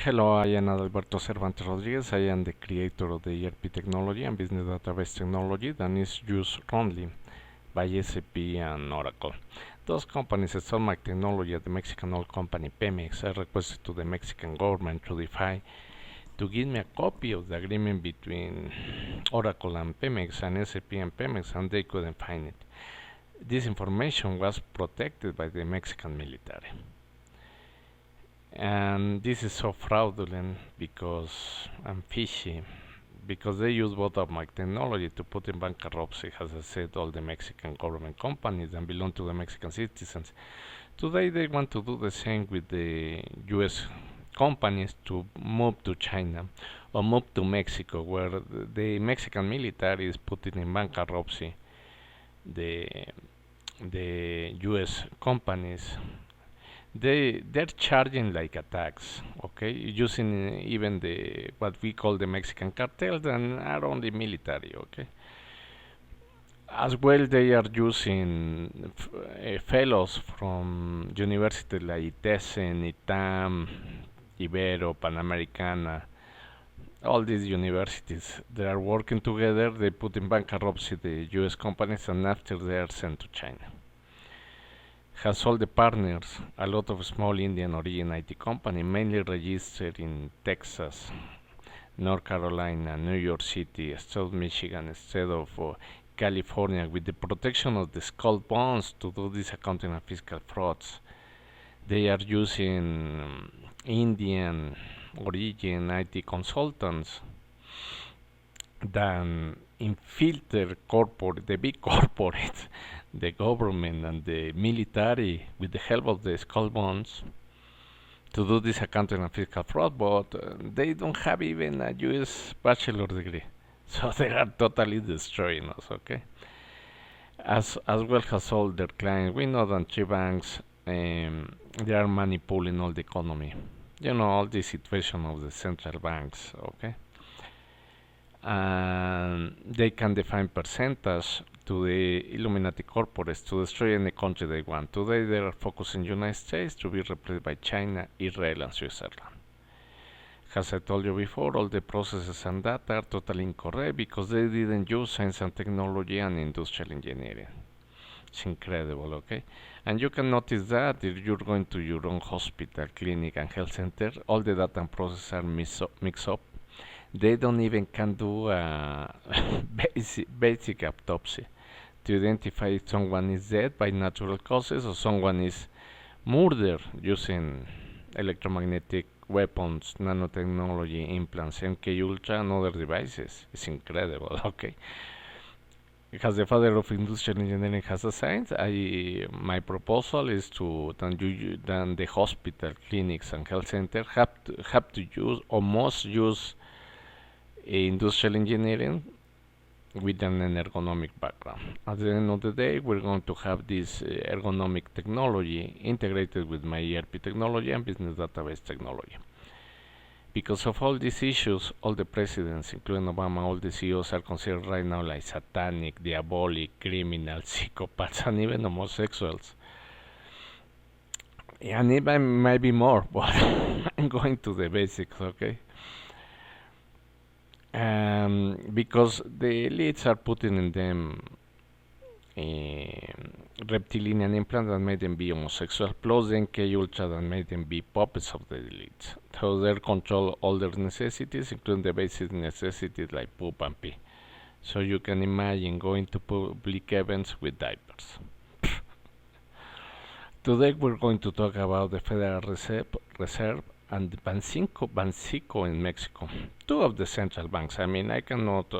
Hello, I am Adalberto Cervantes Rodriguez. I am the creator of the ERP technology and business database technology that is used only by SAP and Oracle. Those companies installed my technology at the Mexican oil company Pemex. I requested to the Mexican government to give me a copy of the agreement between Oracle and Pemex and SAP and Pemex, and they couldn't find it. This information was protected by the Mexican military. And this is so fraudulent because I'm fishy, because they use both of my technology to put in bankruptcy, as I said, all the Mexican government companies that belong to the Mexican citizens. Today they want to do the same with the US companies to move to China or move to Mexico, where the Mexican military is putting in bankruptcy the US companies. They're charging like a tax, okay, using even the what we call the Mexican cartels and are only military, okay. As well, they are using fellows from universities like TESEN, ITAM, Ibero, Panamericana, all these universities. They are working together. They put in bankruptcy the U.S. companies, and after they are sent to China. Has all the partners, a lot of small Indian origin IT company, mainly registered in Texas, North Carolina, New York City, State of Michigan, State of California, with the protection of the skull bonds to do this accounting and fiscal frauds. They are using Indian origin IT consultants than infiltrate the big corporates, the government and the military with the help of the skull bonds to do this accounting and fiscal fraud, but they don't have even a US bachelor degree. So they are totally destroying us, okay? As well as all their clients. We know that three banks, they are manipulating all the economy. You know, all the situation of the central banks, okay? And they can define percentage to the Illuminati corporates to destroy any country they want. Today they are focusing on the United States to be replaced by China, Israel, and Switzerland. As I told you before, all the processes and data are totally incorrect because they didn't use science and technology and industrial engineering. It's incredible, okay? And you can notice that if you're going to your own hospital, clinic, and health center, all the data and processes are mixed up. They don't even can do a basic autopsy to identify if someone is dead by natural causes or someone is murdered using electromagnetic weapons, nanotechnology, implants, MK Ultra, and other devices. It's incredible, okay? Because the father of industrial engineering has a science, my proposal is to then the hospital, clinics, and health centers have to use or must use industrial engineering with an ergonomic background. At the end of the day, we're going to have this ergonomic technology integrated with my ERP technology and business database technology. Because of all these issues, all the presidents, including Obama, all the CEOs are considered right now like satanic, diabolic, criminal, psychopaths, and even homosexuals. And it might be more, but I'm going to the basics, okay? Because the elites are putting in them reptilian implants that made them be homosexual, plus the NK Ultra that made them be puppets of the elites. So they control all their necessities, including the basic necessities like poop and pee. So you can imagine going to public events with diapers. Today we're going to talk about the Federal Reserve and the BANXICO in Mexico, two of the central banks. I mean, I cannot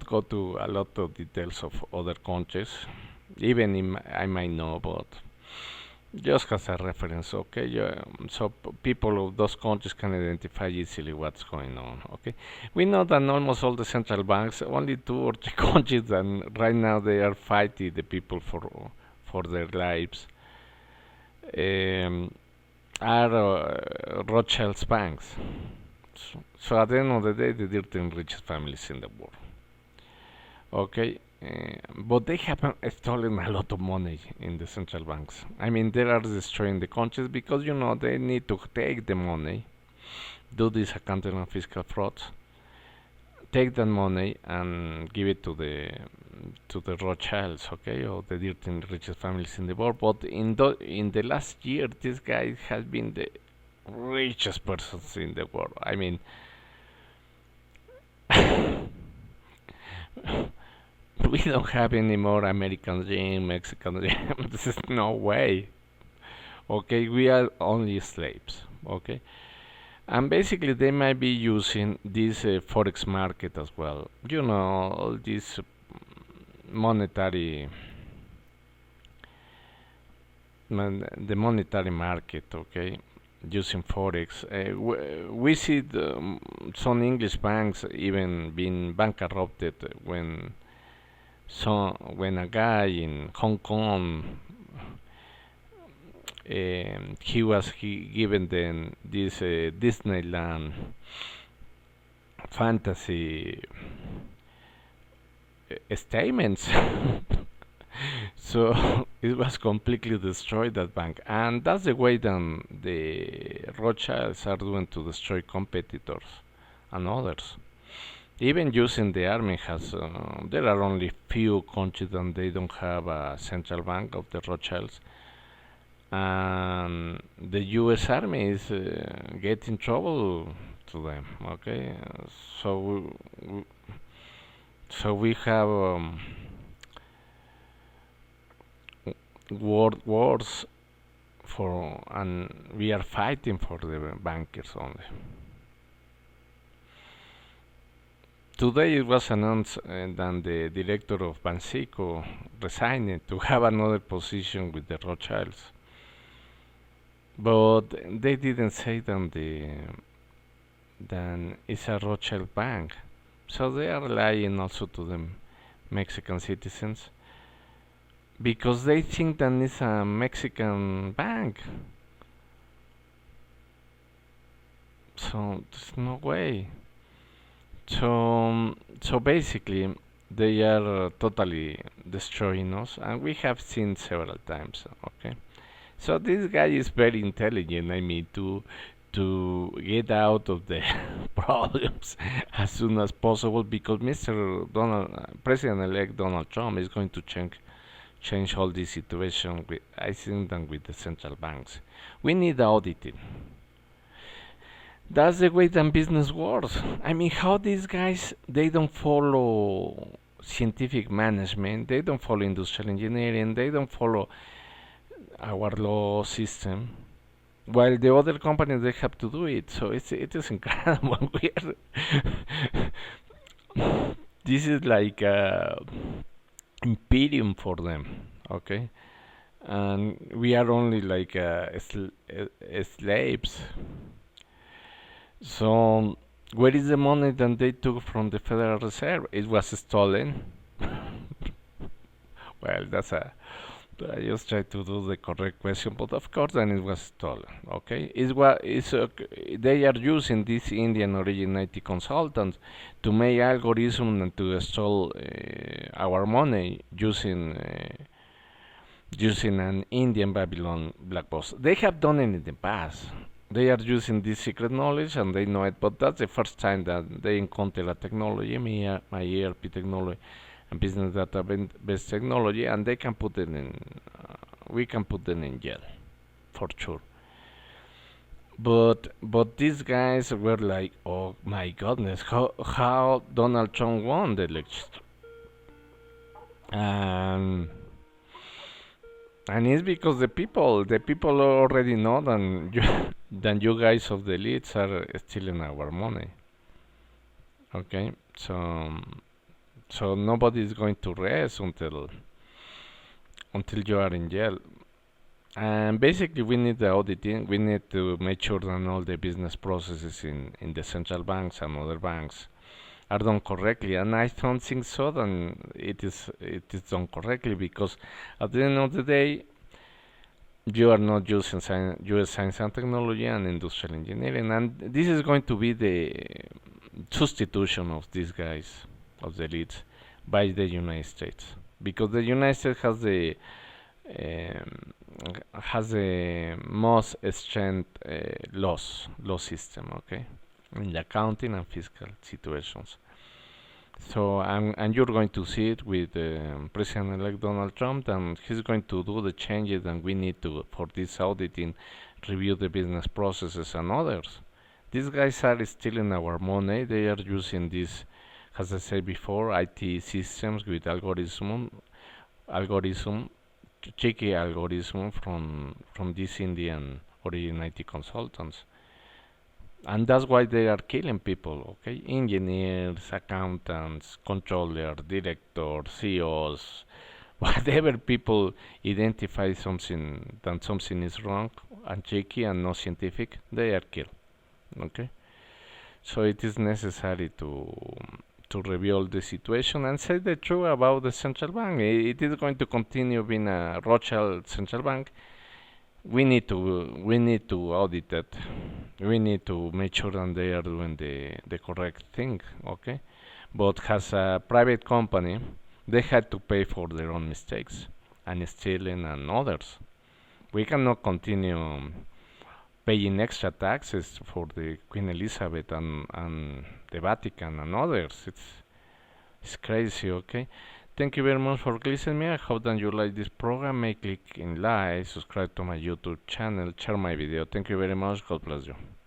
go to a lot of details of other countries, even I might know, but just as a reference, okay? So people of those countries can identify easily what's going on, okay? We know that almost all the central banks, only 2 or 3 countries, and right now they are fighting the people for their lives. Are Rothschild's banks. So at the end of the day, the 13 richest families in the world. Okay, But they have stolen a lot of money in the central banks. I mean, they are destroying the countries because they need to take the money, do this accounting and fiscal frauds, take that money and give it to the Rothschilds, okay, or the 13 richest families in the world. But in the last year, this guy has been the richest persons in the world. I mean, we don't have any more American dream, Mexican dream. This is no way. Okay, we are only slaves. Okay, and basically they might be using this forex market as well. All this monetary, the monetary market. Okay, using forex. We see some English banks even being bankrupted when a guy in Hong Kong, he given them this Disneyland fantasy statements. So it was completely destroyed, that bank, and that's the way then the Rothschilds are doing to destroy competitors and others. Even using the army there are only few countries that they don't have a central bank of the Rothschilds, and the U.S. Army is getting trouble to them. Okay, so we have world wars and we are fighting for the bankers only. Today it was announced that the director of BANXICO resigned to have another position with the Rothschilds. But they didn't say that it's a Rothschild bank. So they are lying also to the Mexican citizens because they think that it's a Mexican bank. So there's no way. So basically, they are totally destroying us, and we have seen several times. Okay, so this guy is very intelligent. I mean, to get out of the problems as soon as possible, because President-elect Donald Trump is going to change all this situation. I think that with the central banks, we need auditing. That's the way that business works. I mean, how these guys, they don't follow scientific management, they don't follow industrial engineering, they don't follow our law system, while the other companies they have to do it. So it is incredible. This is like a imperium for them, okay? And we are only like slaves. So, where is the money that they took from the Federal Reserve? It was stolen. Well, I just try to do the correct question, but of course, then it was stolen. Okay, they are using these Indian origin IT consultants to make algorithms and to steal our money using an Indian Babylon black box. They have done it in the past. They are using this secret knowledge and they know it, but that's the first time that they encounter a technology, my ERP technology and business database technology, and they can put it in, we can put them in jail, for sure. But these guys were like, oh my goodness, how Donald Trump won the election, and it's because the people already know that you guys of the elites are stealing our money. Okay, so nobody is going to rest until you are in jail. And basically, we need the auditing. We need to make sure that all the business processes in the central banks and other banks are done correctly. And I don't think so. Then it is done correctly, because at the end of the day, you are not using U.S. science and technology and industrial engineering, and this is going to be the substitution of these guys, of the elites, by the United States, because the United States um, has the most stringent law system, okay, in the accounting and fiscal situations. So, and you're going to see it with President-elect Donald Trump, and he's going to do the changes that we need to for this auditing, review the business processes and others. These guys are stealing our money. They are using this, as I said before, IT systems with algorithm, cheeky algorithm from these Indian origin IT consultants, and that's why they are killing people. Okay, engineers, accountants, controllers, directors, CEOs, whatever people identify something that something is wrong and cheeky and not scientific, they are killed. Okay, so it is necessary to reveal the situation and say the truth about the central bank. It is going to continue being a Rothschild central bank. We need to audit it. We need to make sure that they are doing the correct thing. Okay, but as a private company, they had to pay for their own mistakes and stealing and others. We cannot continue paying extra taxes for the Queen Elizabeth and the Vatican and others. It's crazy, okay? Thank you very much for listening me. I hope that you like this program. May click in like, subscribe to my YouTube channel, share my video. Thank you very much. God bless you.